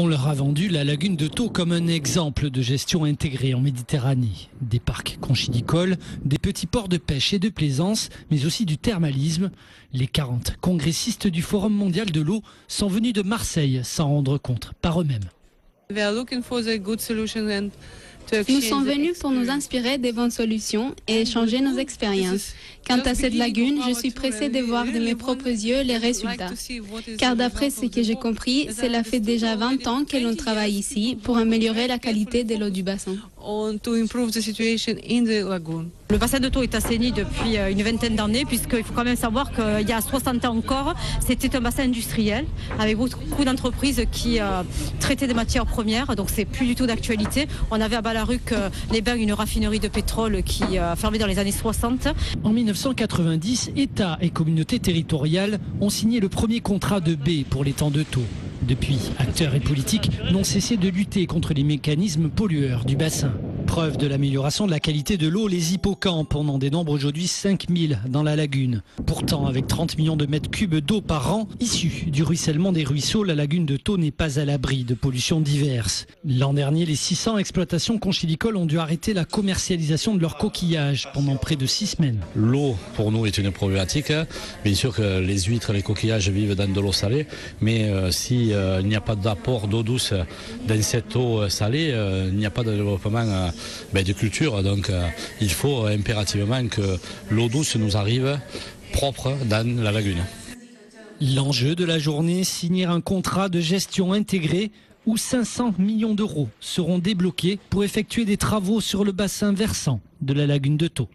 On leur a vendu la lagune de Thau comme un exemple de gestion intégrée en Méditerranée. Des parcs conchidicoles, des petits ports de pêche et de plaisance, mais aussi du thermalisme. Les 40 congressistes du Forum mondial de l'eau sont venus de Marseille s'en rendre compte par eux-mêmes. Nous sommes venus pour nous inspirer des bonnes solutions et échanger nos expériences. Quant à cette lagune, je suis pressée de voir de mes propres yeux les résultats. Car d'après ce que j'ai compris, cela fait déjà 20 ans que l'on travaille ici pour améliorer la qualité de l'eau du bassin. Le bassin de Thau est assaini depuis une vingtaine d'années, puisqu'il faut quand même savoir qu'il y a 60 ans encore, c'était un bassin industriel avec beaucoup d'entreprises qui traitaient des matières premières, donc c'est plus du tout d'actualité. On avait à Balaruc les Bains une raffinerie de pétrole qui a fermé dans les années 60. En 1990, État et communautés territoriales ont signé le premier contrat de baie pour l'étang de Thau. Depuis, acteurs et politiques n'ont cessé de lutter contre les mécanismes pollueurs du bassin. Preuve de l'amélioration de la qualité de l'eau, les hippocampes en dénombrent aujourd'hui 5000 dans la lagune. Pourtant, avec 30 millions de mètres cubes d'eau par an, issus du ruissellement des ruisseaux, la lagune de Thau n'est pas à l'abri de pollutions diverses. L'an dernier, les 600 exploitations conchidicoles ont dû arrêter la commercialisation de leurs coquillages pendant près de 6 semaines. L'eau, pour nous, est une problématique. Bien sûr que les huîtres, les coquillages vivent dans de l'eau salée, mais s'il n'y a pas d'apport d'eau douce dans cette eau salée, il n'y a pas de développement de culture. Donc il faut impérativement que l'eau douce nous arrive propre dans la lagune. L'enjeu de la journée, signer un contrat de gestion intégrée où 500 millions d'euros seront débloqués pour effectuer des travaux sur le bassin versant de la lagune de Thau.